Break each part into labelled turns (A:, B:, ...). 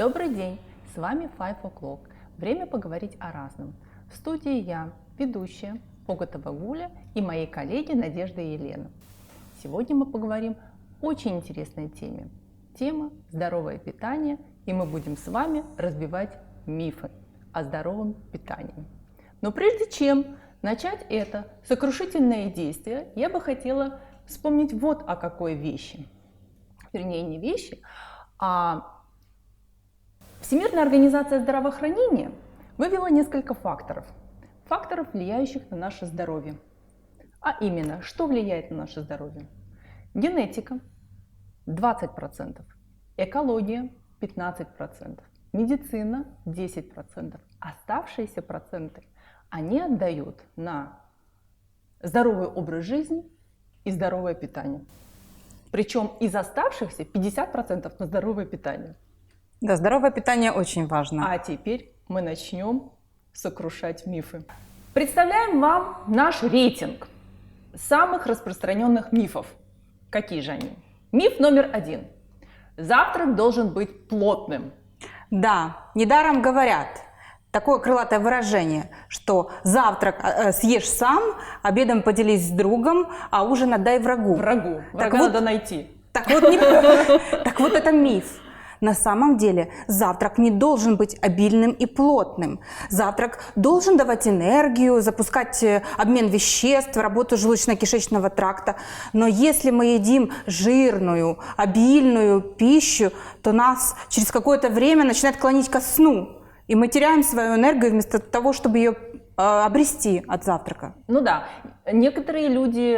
A: Добрый день, с вами Five O'Clock. Время поговорить о разном. В студии я, ведущая Поготова Гуля и мои коллеги Надежда и Елена. Сегодня мы поговорим о очень интересной теме. Тема «Здоровое питание», и мы будем с вами разбивать мифы о здоровом питании. Но прежде чем начать это сокрушительное действие, я бы хотела вспомнить вот о какой вещи. Вернее, не вещи, а Всемирная организация здравоохранения вывела несколько факторов, влияющих на наше здоровье. А именно, что влияет на наше здоровье? Генетика 20%, экология 15%, медицина 10%. Оставшиеся проценты они отдают на здоровый образ жизни и здоровое питание. Причем из оставшихся 50% на здоровое питание.
B: Да, здоровое питание очень важно.
A: А теперь мы начнем сокрушать мифы. Представляем вам наш рейтинг самых распространенных мифов. Какие же они? Миф номер 1. Завтрак должен быть плотным.
B: Да, недаром говорят, такое крылатое выражение, что завтрак съешь сам, обедом поделись с другом, а ужин отдай врагу.
A: Врага
B: вот,
A: надо найти.
B: Так вот это миф. На самом деле завтрак не должен быть обильным и плотным. Завтрак должен давать энергию, запускать обмен веществ, работу желудочно-кишечного тракта. Но если мы едим жирную, обильную пищу, то нас через какое-то время начинает клонить ко сну. И мы теряем свою энергию вместо того, чтобы ее обрести от завтрака.
A: Ну да, некоторые люди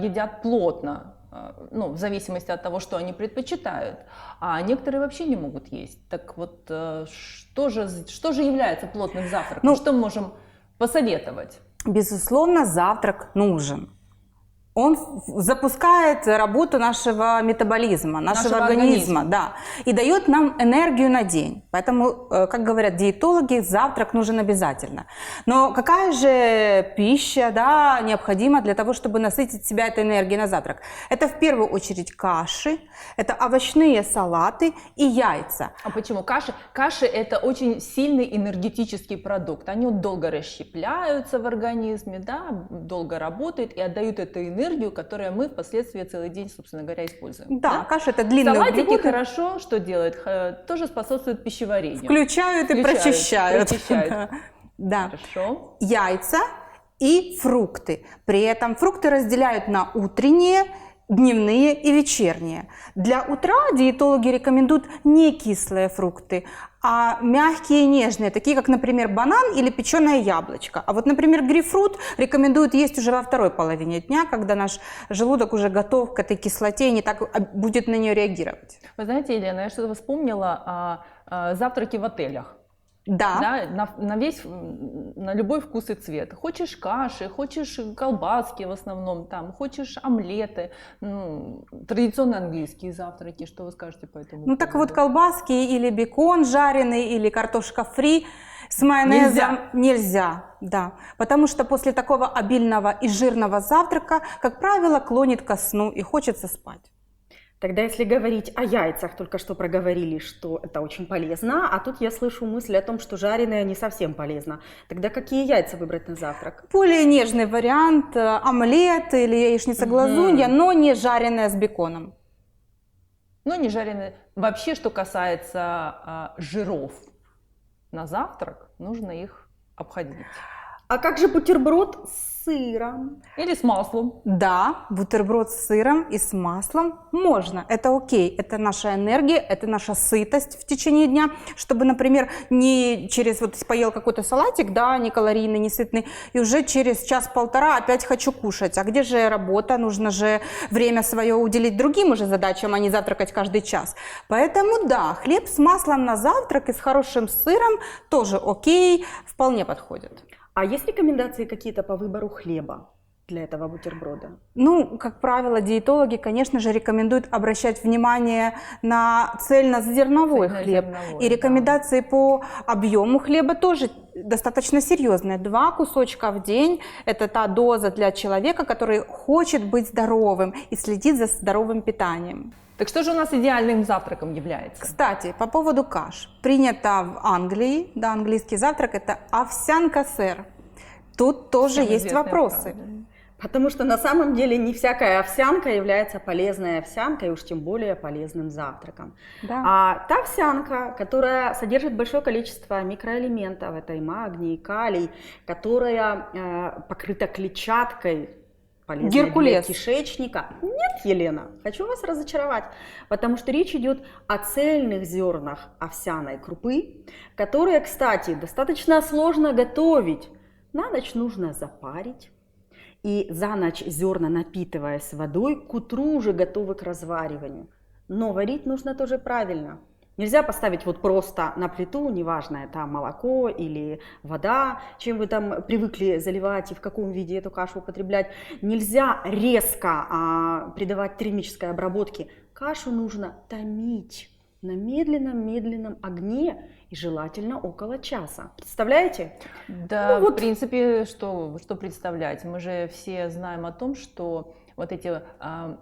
A: едят плотно. В зависимости от того, что они предпочитают, а некоторые вообще не могут есть. Так вот, что же является плотным завтраком? Что мы можем посоветовать?
B: Безусловно, завтрак нужен. Он запускает работу нашего метаболизма, нашего организма, да, и дает нам энергию на день. Поэтому, как говорят диетологи, завтрак нужен обязательно. Но какая же пища, да, необходима для того, чтобы насытить себя этой энергией на завтрак? Это в первую очередь каши, это овощные салаты и яйца.
A: А почему? Каши – это очень сильный энергетический продукт. Они долго расщепляются в организме, да, долго работают и отдают эту энергию, которую мы впоследствии целый день, собственно говоря, используем.
B: Да, каша – это длинные
A: салатики
B: углеводы.
A: Хорошо, что делают? Тоже способствуют пищеварению.
B: Включают и прочищают.
A: Да. Хорошо.
B: Яйца и фрукты. При этом фрукты разделяют на утренние, дневные и вечерние. Для утра диетологи рекомендуют не кислые фрукты, а мягкие и нежные, такие как, например, банан или печеное яблочко. А вот, например, грейпфрут рекомендуют есть уже во второй половине дня, когда наш желудок уже готов к этой кислоте и не так будет на нее реагировать.
A: Вы знаете, Елена, я что-то вспомнила о завтраке в отелях.
B: Да.
A: На любой вкус и цвет. Хочешь каши, хочешь колбаски в основном, хочешь омлеты, традиционно английские завтраки. Что вы скажете по этому поводу?
B: Так вот, колбаски или бекон жареный, или картошка фри с майонезом нельзя. Да, потому что после такого обильного и жирного завтрака, как правило, клонит ко сну и хочется спать.
C: Тогда если говорить о яйцах, только что проговорили, что это очень полезно, а тут я слышу мысль о том, что жареное не совсем полезно. Тогда какие яйца выбрать на завтрак?
B: Более нежный вариант – омлет или яичница-глазунья, но не жареное с беконом.
A: Не жареное. Вообще, что касается жиров на завтрак, нужно их обходить.
C: А как же бутерброд с сыром?
A: Или с маслом?
B: Да, бутерброд с сыром и с маслом можно, это окей. Это наша энергия, это наша сытость в течение дня. Чтобы, например, не поел какой-то салатик, да, не калорийный, не сытный, и уже через час-полтора опять хочу кушать. А где же работа? Нужно же время свое уделить другим уже задачам, а не завтракать каждый час. Поэтому да, хлеб с маслом на завтрак и с хорошим сыром тоже окей, вполне подходит.
C: А есть рекомендации какие-то по выбору хлеба для этого бутерброда?
B: Ну, как правило, диетологи, конечно же, рекомендуют обращать внимание на цельнозерновой хлеб.
A: Цельнозерновой,
B: И рекомендации по объему хлеба тоже достаточно серьезные. 2 кусочка в день – это та доза для человека, который хочет быть здоровым и следит за здоровым питанием.
A: Так что же у нас идеальным завтраком является?
B: Кстати, по поводу каш. Принято в Англии, да, английский завтрак – это овсянка сыр. Тут тоже
A: Всем
B: есть
A: известная
B: вопросы.
A: правда.
C: Потому что на самом деле не всякая овсянка является полезной овсянкой, уж тем более полезным завтраком.
B: Да.
C: А та овсянка, которая содержит большое количество микроэлементов, это и магний, и калий, которая покрыта клетчаткой, полезной
B: Геркулес.
C: для кишечника. Нет, Елена, хочу вас разочаровать, потому что речь идет о цельных зернах овсяной крупы, которые, кстати, достаточно сложно готовить. На ночь нужно запарить. И за ночь зерна, напитываясь водой, к утру уже готовы к развариванию. Но варить нужно тоже правильно. Нельзя поставить вот просто на плиту, неважно, это молоко или вода, чем вы там привыкли заливать и в каком виде эту кашу употреблять. Нельзя резко придавать термической обработке. Кашу нужно томить на медленном огне и желательно около часа. Представляете?
A: Да,
C: Ну вот.
A: в принципе, что представлять? Мы же все знаем о том, что вот эти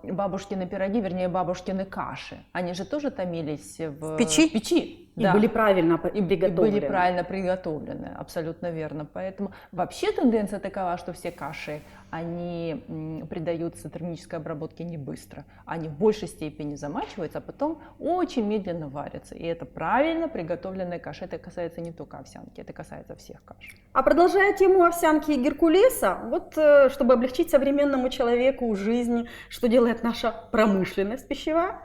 A: бабушкины пироги, вернее, бабушкины каши, они же тоже томились в
B: печи?
C: И
A: да.
C: были правильно
A: И
C: приготовлены.
A: были правильно приготовлены, абсолютно верно. Поэтому вообще тенденция такова, что все каши, они придаются термической обработке не быстро. Они в большей степени замачиваются, а потом очень медленно варятся. И это правильно приготовленная каша. Это касается не только овсянки, это касается всех каш.
C: А продолжая тему овсянки и геркулеса, вот чтобы облегчить современному человеку жизнь, что делает наша промышленность пищевая?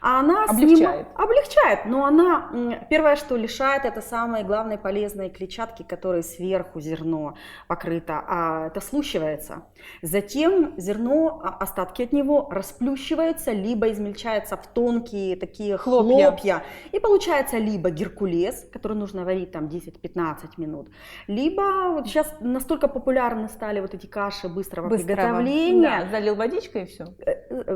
C: А она облегчает, но она первое, что лишает, это самой главной полезной клетчатки, которой сверху зерно покрыто, а это слущивается. Затем зерно, остатки от него расплющиваются, либо измельчаются в тонкие такие хлопья. И получается либо геркулес, который нужно варить там 10-15 минут, либо вот сейчас настолько популярны стали вот эти каши быстрого приготовления.
A: Да, залил водичкой и все.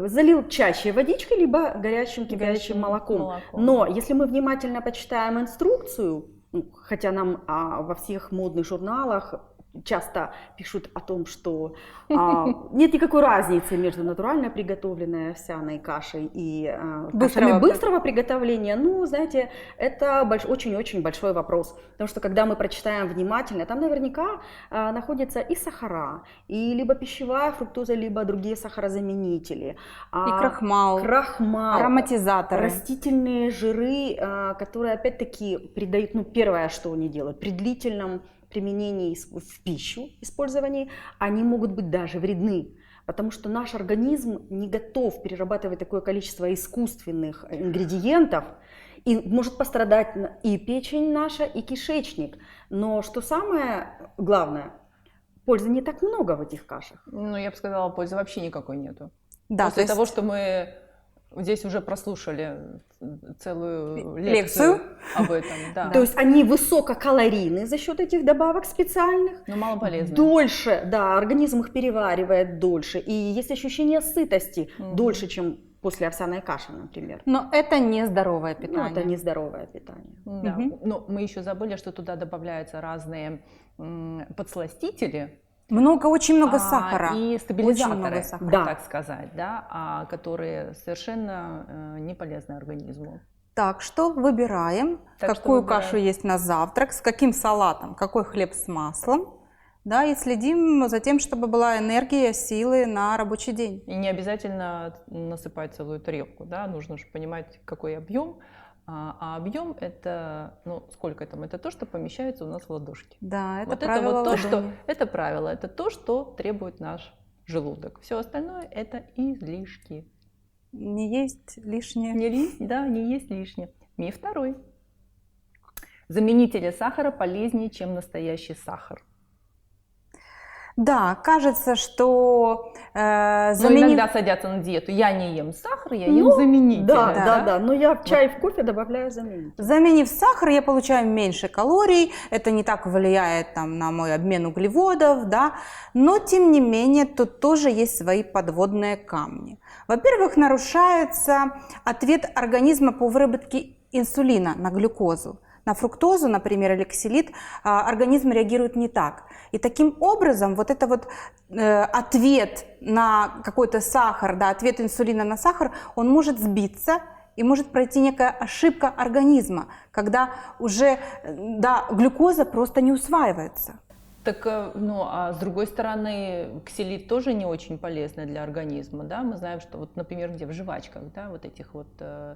C: Залил чаще водичкой, либо горячим кипящим молоком. Но если мы внимательно почитаем инструкцию, хотя нам во всех модных журналах часто пишут о том, что нет никакой разницы между натурально приготовленной овсяной кашей и кашами быстрого приготовления. Ну, знаете, это очень-очень большой вопрос. Потому что когда мы прочитаем внимательно, там наверняка находятся и сахара, и либо пищевая фруктоза, либо другие сахарозаменители.
B: И крахмал, ароматизаторы.
C: Растительные жиры, которые опять-таки придают, первое, что они делают, при длительном применении в пищу, использовании, они могут быть даже вредны, потому что наш организм не готов перерабатывать такое количество искусственных ингредиентов, и может пострадать и печень наша, и кишечник. Но что самое главное, пользы не так много в этих кашах.
A: Ну, я бы сказала, пользы вообще никакой нету.
B: Да,
A: После того, что мы здесь уже прослушали целую лекцию об этом. Да.
C: То есть они высококалорийны за счет этих добавок специальных.
A: Но малополезны.
C: Дольше, да, организм их переваривает дольше. И есть ощущение сытости дольше, чем после овсяной каши, например.
B: Но это не здоровое питание.
C: Это не здоровое питание.
A: Да. Но мы еще забыли, что туда добавляются разные подсластители.
B: Очень много сахара.
A: И стабилизаторы,
B: Да.
A: так сказать, да, которые совершенно не полезны организму.
B: Так что выбираем, какую кашу есть на завтрак, с каким салатом, какой хлеб с маслом. Да, и следим за тем, чтобы была энергия, силы на рабочий день.
A: И не обязательно насыпать целую тарелку, да, нужно же понимать, какой объем. А объем это, сколько там? Это то, что помещается у нас в ладошке.
B: Да, это
A: вот
B: правило
A: это вот то,
B: ладони.
A: это правило, это то, что требует наш желудок. Все остальное это излишки.
B: Не есть лишнее.
A: Не есть лишнее. Миф второй. Заменители сахара полезнее, чем настоящий сахар.
B: Да, кажется, что
A: Но
B: заменив...
A: иногда садятся на диету. Я не ем сахар, я ем заменитель.
C: Да. Но я в чай и в кофе добавляю заменитель.
B: Заменив сахар, я получаю меньше калорий, это не так влияет там, на мой обмен углеводов, да, но тем не менее тут тоже есть свои подводные камни. Во-первых, нарушается ответ организма по выработке инсулина на глюкозу. На фруктозу, например, или ксилит организм реагирует не так. И таким образом вот это вот ответ на какой-то сахар, да, ответ инсулина на сахар, он может сбиться и может пройти некая ошибка организма, когда уже, да, глюкоза просто не усваивается.
A: Так, ну, а с другой стороны, ксилит тоже не очень полезный для организма, да? Мы знаем, что вот, например, где в жвачках, да, вот этих вот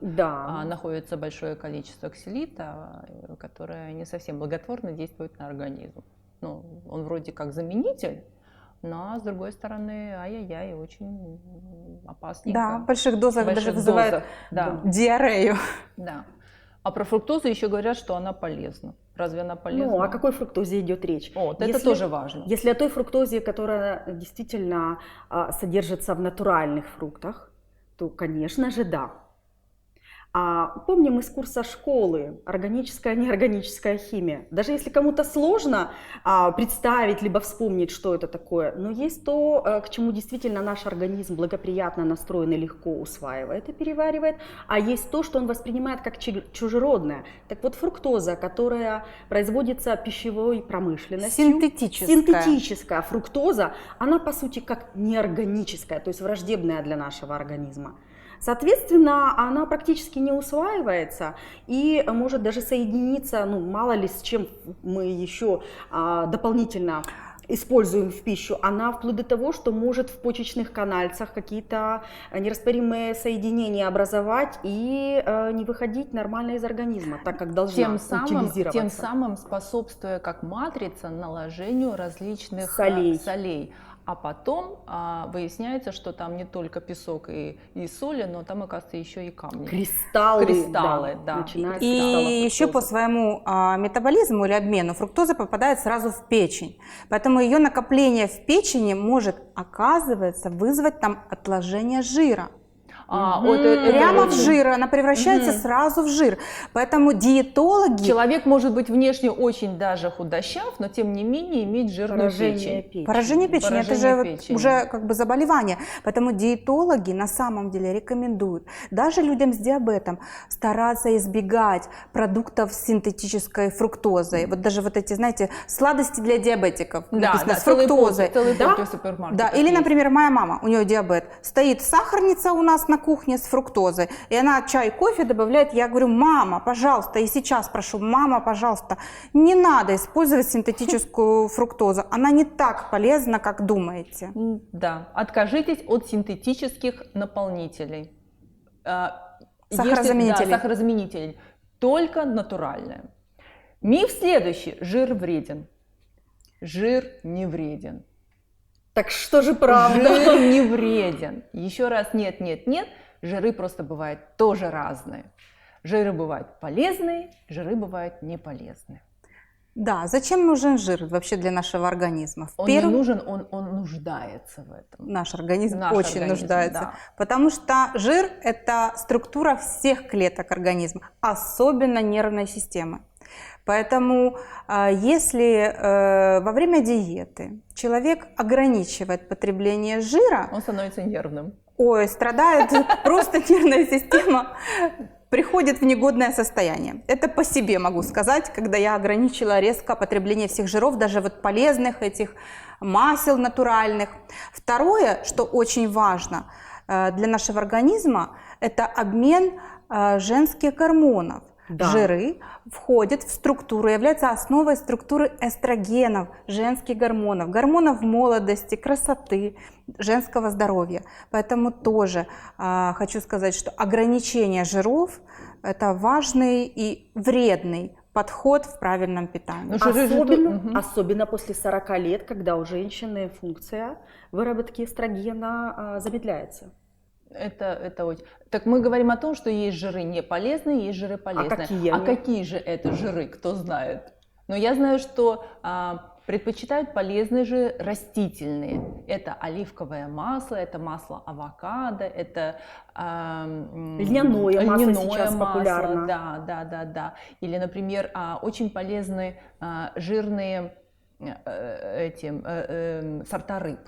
A: находится большое количество ксилита, которое не совсем благотворно действует на организм. Ну, он вроде как заменитель, но с другой стороны, ай-яй-яй, очень опасненько.
B: Да, в больших дозах даже вызывает диарею.
A: Да. А про фруктозу еще говорят, что она полезна. Разве она полезна?
C: Ну, о какой фруктозе идет речь?
A: Вот, это тоже важно.
C: Если о той фруктозе, которая действительно содержится в натуральных фруктах, то, конечно же, да. Помним из курса школы органическая, неорганическая химия. Даже если кому-то сложно представить либо вспомнить, что это такое, но есть то, к чему действительно наш организм благоприятно настроен и легко усваивает и переваривает, а есть то, что он воспринимает как чужеродное. Так вот, фруктоза, которая производится пищевой промышленностью, синтетическая фруктоза, она по сути как неорганическая, то есть враждебная для нашего организма. Соответственно, она практически не усваивается и может даже соединиться, ну, мало ли с чем мы еще дополнительно используем в пищу. Она вплоть до того, что может в почечных канальцах какие-то нерастворимые соединения образовать и не выходить нормально из организма, так как должна утилизироваться.
A: Тем самым способствуя как матрица наложению различных солей. А потом выясняется, что там не только песок и соли, но там, оказывается, еще и камни. Кристаллы, да.
B: И еще по своему метаболизму или обмену фруктоза попадает сразу в печень. Поэтому ее накопление в печени может, оказывается, вызвать там отложение жира. Прямо в жир, она превращается сразу в жир. Поэтому диетологи...
A: Человек может быть внешне очень даже худощав, но тем не менее иметь жирную печень.
B: Поражение печени, это же уже как бы заболевание. Поэтому диетологи на самом деле рекомендуют даже людям с диабетом стараться избегать продуктов с синтетической фруктозой. Вот даже вот эти, знаете, сладости для диабетиков, написано с фруктозой. Да, или, например, моя мама, у нее диабет, стоит сахарница у нас на кухне с фруктозой, и она чай, кофе добавляет, я говорю: мама, пожалуйста, и сейчас прошу, мама, пожалуйста, не надо использовать синтетическую фруктозу, она не так полезна, как думаете.
A: Да, откажитесь от синтетических наполнителей.
B: Сахарозаменителей.
A: Сахарозаменителей, только натуральное. Миф следующий: жир вреден. Жир не вреден.
C: Так что же правда?
A: Жир не вреден. Еще раз, нет. Жиры просто бывают тоже разные. Жиры бывают полезные, жиры бывают неполезные.
B: Да, зачем нужен жир вообще для нашего организма?
A: Он не нужен, он нуждается в этом.
B: Наш организм очень нуждается. Да. Потому что жир – это структура всех клеток организма, особенно нервной системы. Поэтому если во время диеты человек ограничивает потребление жира,
A: он становится нервным.
B: Ой, страдает просто нервная система, приходит в негодное состояние. Это по себе могу сказать, когда я ограничила резко потребление всех жиров, даже вот полезных этих масел натуральных. Второе, что очень важно для нашего организма, это обмен женских гормонов. Да. Жиры входят в структуру, являются основой структуры эстрогенов, женских гормонов, гормонов молодости, красоты, женского здоровья. Поэтому тоже хочу сказать, что ограничение жиров – это важный и вредный подход в правильном питании.
C: Особенно после 40 лет, когда у женщины функция выработки эстрогена замедляется.
A: Это очень... Так мы говорим о том, что есть жиры не полезные, есть жиры полезные.
C: А какие
A: же это жиры, кто знает? Но я знаю, что Предпочитают полезные же растительные. Это оливковое масло, это масло авокадо, это
C: Льняное масло сейчас популярно.
A: Да. Или, например, очень полезные жирные сорта рыб.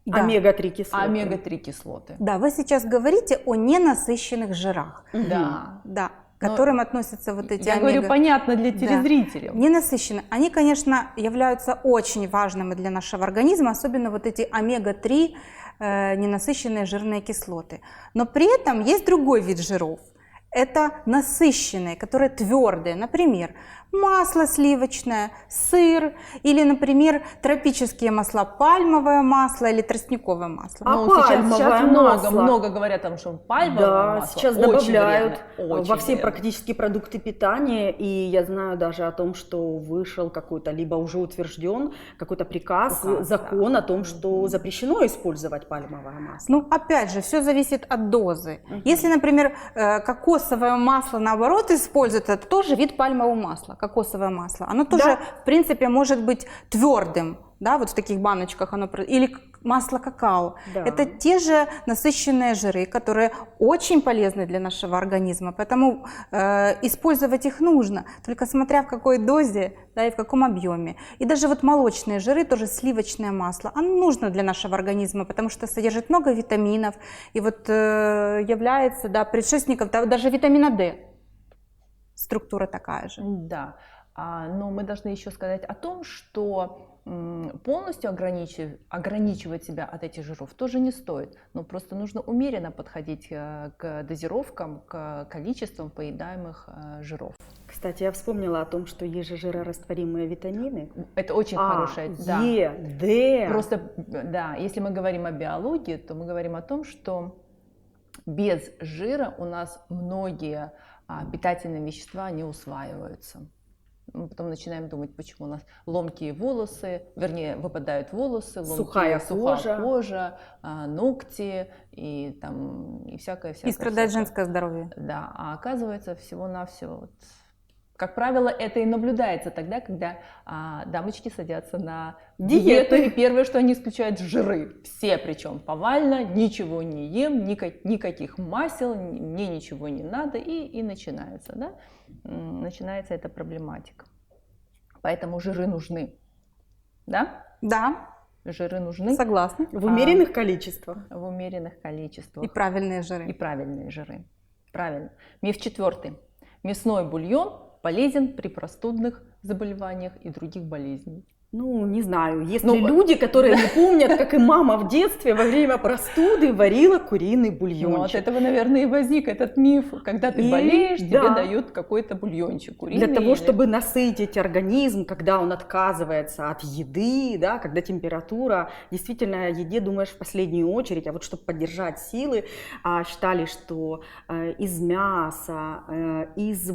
B: Да.
C: Омега-3 кислоты.
A: Омега-3 кислоты.
B: Да, вы сейчас говорите о ненасыщенных жирах.
A: Да.
B: Да, к которым относятся вот эти
A: Я говорю, понятно для телезрителей.
B: Ненасыщенные. Они, конечно, являются очень важными для нашего организма, особенно вот эти омега-3 ненасыщенные жирные кислоты. Но при этом есть другой вид жиров. Это насыщенные, которые твердые. Например, масло сливочное, сыр или, например, тропические масла, пальмовое масло или тростниковое масло.
C: А
A: Ну,
C: пальмовое
A: сейчас
C: масло?
A: много говорят о том, что пальмовое
C: Да,
A: масло
C: сейчас
A: очень
C: добавляют
A: вредно, очень
C: во все
A: вредно.
C: практически продукты питания, и я знаю даже о том, что вышел какой-то, либо уже утвержден какой-то приказ, закон
A: да.
C: о том, что запрещено использовать пальмовое масло.
B: Ну, опять же, все зависит от дозы. Если, например, кокосовое масло, наоборот, используют, это тоже вид пальмового масла, кокосовое масло. Оно тоже,
C: Да.
B: в принципе, может быть твердым, да, вот в таких баночках оно, или масло какао.
C: Да.
B: Это те же насыщенные жиры, которые очень полезны для нашего организма, поэтому использовать их нужно, только смотря в какой дозе, да, и в каком объеме. И даже вот молочные жиры, тоже сливочное масло, оно нужно для нашего организма, потому что содержит много витаминов и вот является, да, предшественником даже витамина D. Структура такая же.
A: Да, но мы должны еще сказать о том, что полностью ограничивать себя от этих жиров тоже не стоит, но просто нужно умеренно подходить к дозировкам, к количествам поедаемых жиров.
C: Кстати, я вспомнила о том, что есть же жирорастворимые витамины.
A: Это очень хорошая, да.
C: Е, Д.
A: Просто, да, если мы говорим о биологии, то мы говорим о том, что без жира у нас многие питательные вещества не усваиваются. Мы потом начинаем думать, почему у нас ломкие волосы, вернее, выпадают волосы,
C: Сухая
A: кожа, ногти и всякое.
B: И страдает женское здоровье.
A: Да, а оказывается всего-навсего, как правило, это и наблюдается тогда, когда дамочки садятся на диету, и первое, что они исключают, жиры. Все причем повально, ничего не ем, никаких масел, мне ничего не надо, и начинается, да? Начинается эта проблематика. Поэтому жиры нужны, да?
B: Да,
A: Жиры нужны.
B: согласна.
C: В умеренных количествах.
A: В умеренных количествах.
B: И правильные жиры.
A: И правильные жиры. Правильно. Миф 4. Мясной бульон полезен при простудных заболеваниях и других болезней.
C: Ну, не знаю, есть ли люди, которые не помнят, как и мама в детстве во время простуды варила куриный бульончик.
A: Ну, от этого, наверное, и возник этот миф. Когда ты болеешь, тебе дают какой-то бульончик куриный.
C: Для того, чтобы насытить организм, когда он отказывается от еды, да, когда температура, действительно о еде думаешь в последнюю очередь, а вот чтобы поддержать силы, считали, что из мяса, из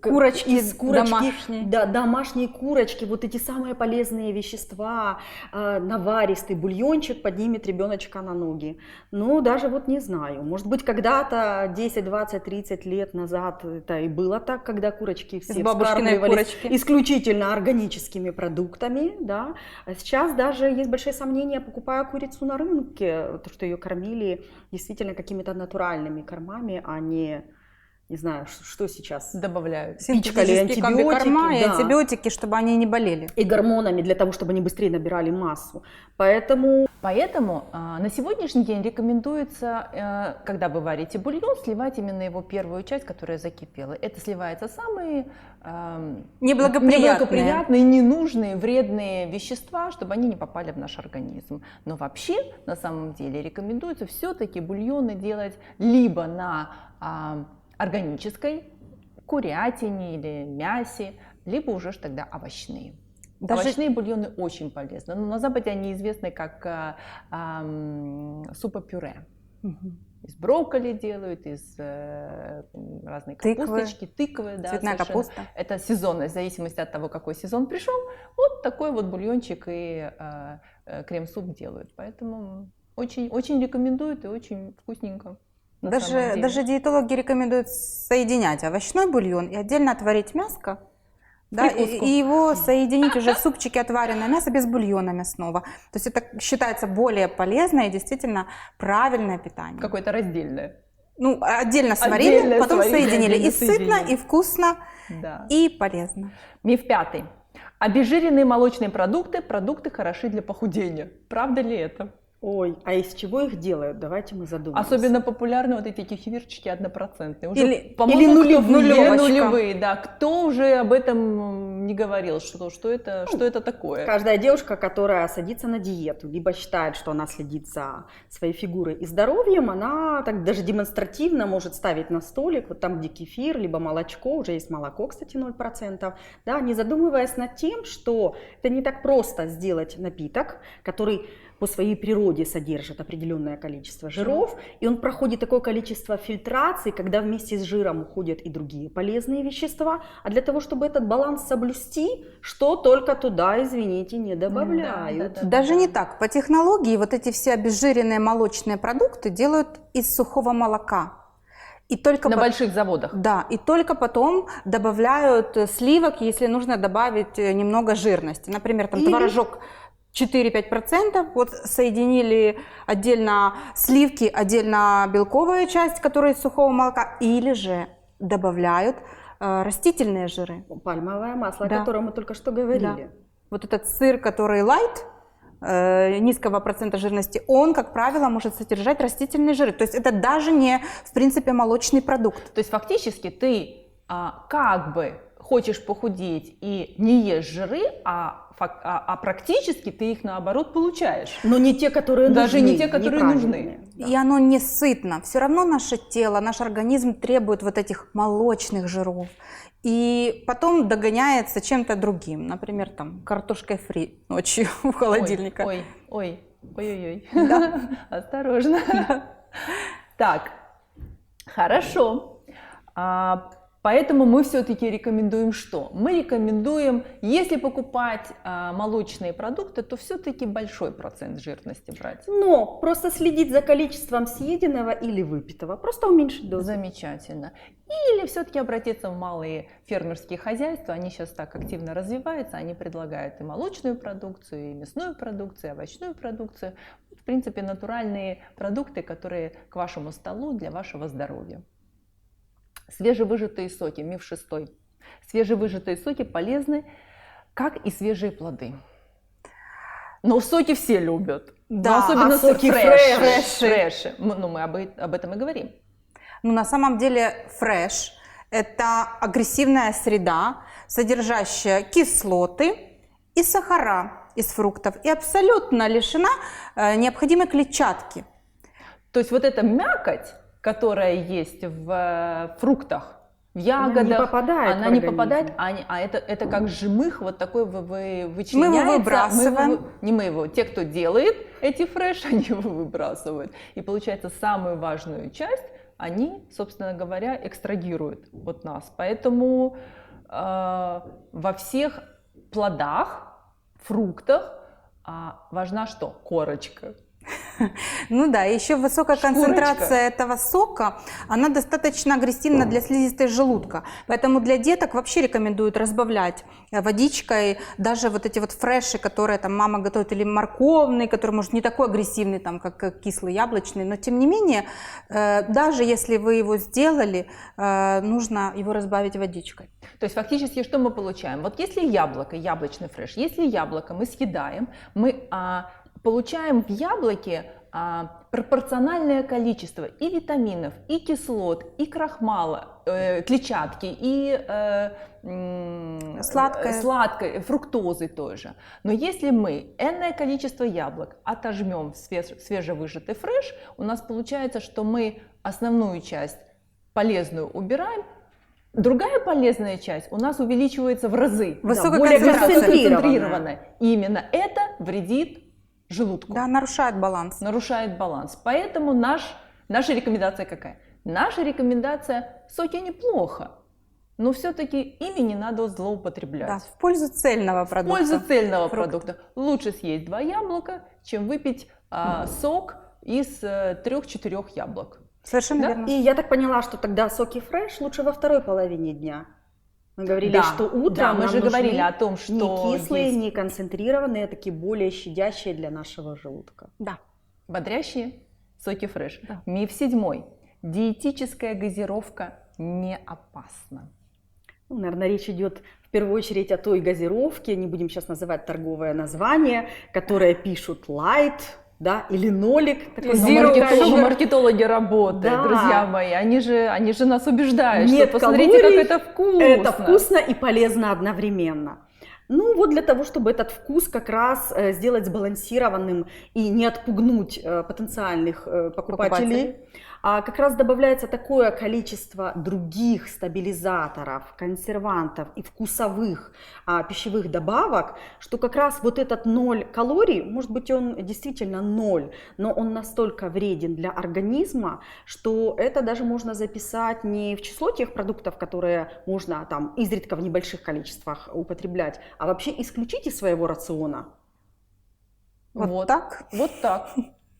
B: курочки
C: домашней. Да, домашней курочки, вот эти самые полезные вещества, наваристый бульончик поднимет ребеночка на ноги. Ну, даже вот не знаю. Может быть, когда-то 10, 20, 30 лет назад это и было так, когда курочки все вскармливались исключительно органическими продуктами. Да? А сейчас даже есть большие сомнения, покупая курицу на рынке, то, что ее кормили действительно какими-то натуральными кормами, а не знаю, что сейчас
A: добавляют.
C: Пичкали антибиотики,
B: корма и антибиотики, чтобы они не болели.
C: И гормонами для того, чтобы они быстрее набирали массу. Поэтому
A: на сегодняшний день рекомендуется, когда вы варите бульон, сливать именно его первую часть, которая закипела. Это сливается самые неблагоприятные, ненужные, вредные вещества, чтобы они не попали в наш организм. Но вообще, на самом деле, рекомендуется все-таки бульоны делать либо на органической курятине или мясе, либо уже тогда овощные. Овощные бульоны очень полезны. Но на Западе они известны как супа-пюре. Из брокколи делают, из разной капусточки, тыквы, да,
B: цветная капуста.
A: Это сезонность, в зависимости от того, какой сезон пришел. Вот такой вот бульончик и крем-суп делают. Поэтому очень, очень рекомендуют и очень вкусненько.
B: Даже диетологи рекомендуют соединять овощной бульон и отдельно отварить мяско, Да, и
A: Прикуску.
B: его соединить уже в супчике отваренное мясо без бульона мясного. То есть это считается более полезное и действительно правильное питание.
A: Какое-то раздельное.
B: Ну, отдельно сварили,
A: Отдельно
B: потом
A: сварили,
B: соединили.
A: отдельно
B: И сытно,
A: соединили.
B: и вкусно,
A: Да.
B: и полезно.
A: Миф 5. Обезжиренные молочные продукты хороши для похудения. Правда ли это?
C: Ой, а из чего их делают? Давайте мы задумаемся.
A: Особенно популярны вот эти кефирчики однопроцентные. Уже,
B: Или
A: по-моему,
B: нулевочка.
A: нулевые, да. Кто уже об этом не говорил, что это такое?
C: Каждая девушка, которая садится на диету, либо считает, что она следит за своей фигурой и здоровьем, она так даже демонстративно может ставить на столик, вот там, где кефир, либо молочко, уже есть молоко, кстати, 0%, да, не задумываясь над тем, что это не так просто сделать напиток, который по своей природе содержит определенное количество жиров, и он проходит такое количество фильтраций, когда вместе с жиром уходят и другие полезные вещества, а для того, чтобы этот баланс соблюсти, что только туда, извините, не добавляют.
A: Да.
B: Даже не так. По технологии вот эти все обезжиренные молочные продукты делают из сухого молока. И только
A: На больших заводах.
B: Да, и только потом добавляют сливок, если нужно добавить немного жирности. Например, там
C: Или-
B: творожок 4-5%, вот соединили отдельно сливки, отдельно белковая часть, которая из сухого молока, или же добавляют растительные жиры.
C: Пальмовое масло,
B: Да.
C: о котором мы только что говорили.
B: Вот этот сыр, который light, низкого процента жирности, он, как правило, может содержать растительные жиры. То есть это даже не, в принципе, молочный продукт.
A: То есть фактически ты как бы хочешь похудеть и не ешь жиры, а практически ты их наоборот получаешь.
C: Но не те, которые нужны.
A: Даже не те, которые
C: неправильные.
A: нужны.
C: Да.
B: И оно не сытно. Все равно наше тело, наш организм требует вот этих молочных жиров. И потом догоняется чем-то другим. Например, там, картошкой фри ночью у холодильника.
A: Ой-ой-ой. Осторожно. Так, хорошо. Поэтому мы все-таки рекомендуем что? Мы рекомендуем, если покупать молочные продукты, то все-таки большой процент жирности брать.
C: Но просто следить за количеством съеденного или выпитого, просто уменьшить дозу.
A: Замечательно. Или все-таки обратиться в малые фермерские хозяйства, они сейчас так активно развиваются, они предлагают и молочную продукцию, и мясную продукцию, и овощную продукцию. В принципе, натуральные продукты, которые к вашему столу для вашего здоровья. Свежевыжатые соки, миф 6. Свежевыжатые соки полезны, как и свежие плоды. Но соки все любят.
B: Да,
A: но особенно
C: соки
A: фреши. Ну, мы об этом и говорим.
B: Ну, на самом деле фреш – это агрессивная среда, содержащая кислоты и сахара из фруктов и абсолютно лишена необходимой клетчатки.
A: То есть вот эта мякоть, которая есть в фруктах, в ягодах,
C: не попадает
A: она
C: в
A: не
C: организм.
A: попадает, а это как жмых вот такой вычленяется.
B: Мы его выбрасываем.
A: Не мы его, те, кто делает эти фреш, они его выбрасывают. И получается, самую важную часть они, собственно говоря, экстрагируют от нас. Поэтому во всех плодах, фруктах важна что? Корочка.
B: Ну да, еще высокая
A: Шкурочка.
B: концентрация этого сока, она достаточно агрессивна для слизистой желудка. Поэтому для деток вообще рекомендуют разбавлять водичкой даже вот эти вот фреши, которые там мама готовит, или морковный, который может не такой агрессивный, там, как кислый яблочный, но тем не менее, даже если вы его сделали, нужно его разбавить водичкой.
A: То есть фактически что мы получаем? Вот если яблоко, яблочный фреш, если яблоко мы съедаем, мы получаем в яблоке пропорциональное количество и витаминов, и кислот, и крахмала, клетчатки, и сладкой, фруктозы тоже. Но если мы энное количество яблок отожмем в свежевыжатый фреш, у нас получается, что мы основную часть полезную убираем, другая полезная часть у нас увеличивается в разы.
B: Высокая
C: более
B: концентрация.
C: концентрированная.
A: И именно это вредит желудку.
B: Да, нарушает баланс.
A: Нарушает баланс. Поэтому наша рекомендация какая? Наша рекомендация: соки неплохо, но все-таки ими не надо злоупотреблять.
B: Да, в пользу цельного
A: В
B: продукта.
A: пользу цельного
B: Фрукт.
A: продукта. Лучше съесть 2 яблока, чем выпить сок из 3-4 яблок.
B: Совершенно
A: Да?
B: верно.
C: И я так поняла, что тогда соки фреш лучше во второй половине дня. Мы говорили,
A: Да,
C: что утром
A: да, мы
C: нам
A: же
C: нужны
A: говорили о том, что
C: не кислые,
A: есть
C: не концентрированные, а такие более щадящие для нашего желудка.
B: Да.
A: бодрящие соки фреш.
B: Да.
A: Миф 7. Диетическая газировка не опасна.
C: Ну, наверное, речь идет в первую очередь о той газировке, не будем сейчас называть торговое название, которое пишут light, да, или нолик. такой
B: Zero
C: зеро.
A: Маркетологи работают,
C: Да.
A: друзья мои. Они же нас убеждают,
C: Нет
A: что посмотрите,
C: калорий,
A: как это вкусно.
C: Это вкусно и полезно одновременно. Ну вот для того, чтобы этот вкус как раз сделать сбалансированным и не отпугнуть потенциальных покупателей, как раз добавляется такое количество других стабилизаторов, консервантов и вкусовых пищевых добавок, что как раз вот этот 0 калорий, может быть он действительно 0, но он настолько вреден для организма, что это даже можно записать не в число тех продуктов, которые можно там изредка в небольших количествах употреблять, а вообще исключить из своего рациона.
B: Вот так?
A: Вот так.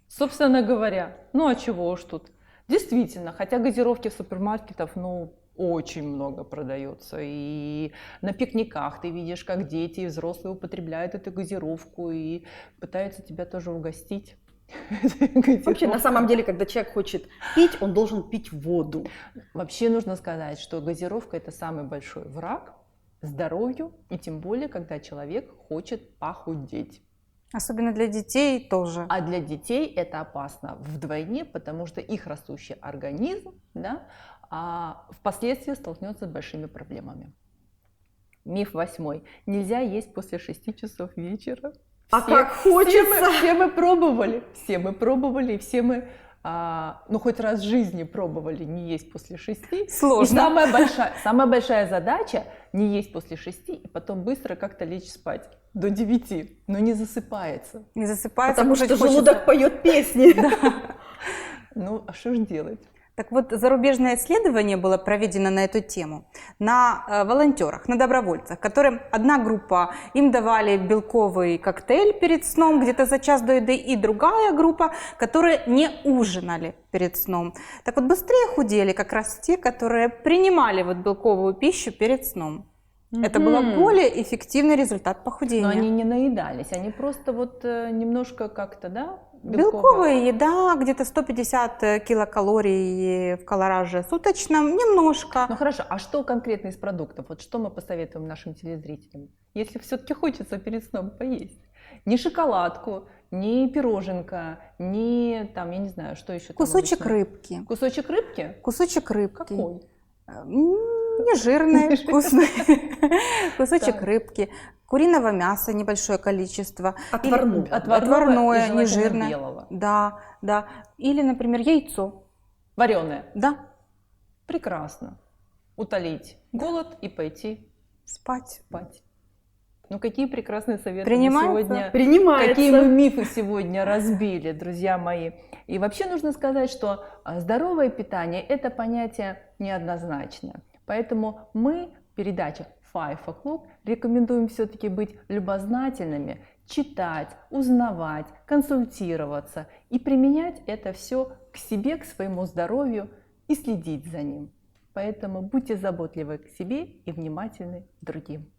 A: Собственно говоря, ну а чего уж тут. Действительно, хотя газировки в супермаркетах, ну, очень много продается. И на пикниках ты видишь, как дети и взрослые употребляют эту газировку и пытаются тебя тоже угостить.
C: Вообще, на самом деле, когда человек хочет пить, он должен пить воду.
A: Вообще нужно сказать, что газировка – это самый большой враг здоровью, и тем более, когда человек хочет похудеть.
B: Особенно для детей тоже.
A: А для детей это опасно вдвойне, потому что их растущий организм, да, впоследствии столкнется с большими проблемами. Миф 8. Нельзя есть после 6 часов вечера.
C: Как хочется!
A: Все мы пробовали, и все мы, ну хоть раз в жизни пробовали не есть после 6.
B: Сложно.
A: И самая большая задача не есть после 6 и потом быстро как-то лечь спать до 9, но не засыпается.
B: Не засыпается,
C: Потому что
B: кушать хочется.
C: желудок поет песни.
A: Ну, а что же делать?
B: Так вот, зарубежное исследование было проведено на эту тему на волонтерах, на добровольцах, которым одна группа, им давали белковый коктейль перед сном, где-то за час до еды, и другая группа, которые не ужинали перед сном. Так вот, быстрее худели как раз те, которые принимали вот белковую пищу перед сном. Это был более эффективный результат похудения.
A: Но они не наедались, они просто вот немножко как-то, да?
B: Белковая еда, где-то 150 килокалорий в колораже суточном, немножко.
A: Ну хорошо, а что конкретно из продуктов? Вот что мы посоветуем нашим телезрителям, если все-таки хочется перед сном поесть? Не шоколадку, не пироженка, не там, я не знаю, что еще там
B: Кусочек
A: обычно?
B: рыбки.
A: Кусочек рыбки?
B: Кусочек рыбки.
A: Какой?
B: Не жирный, вкусный. Кусочек
A: Так.
B: рыбки. Куриного мяса небольшое количество.
C: Отварное.
A: и
B: Отварное,
A: желательно
B: нежирное.
A: белого.
B: Да, да. Или, например, яйцо.
A: Вареное.
B: Да,
A: Прекрасно. Утолить голод и пойти
B: спать.
A: спать. Ну какие прекрасные советы мы
B: Принимается?
A: сегодня...
C: Принимается.
A: Какие мы мифы сегодня разбили, друзья мои. И вообще нужно сказать, что здоровое питание – это понятие неоднозначное. Поэтому мы в передаче 5 O'Clock рекомендуем все-таки быть любознательными, читать, узнавать, консультироваться и применять это все к себе, к своему здоровью и следить за ним. Поэтому будьте заботливы к себе и внимательны к другим.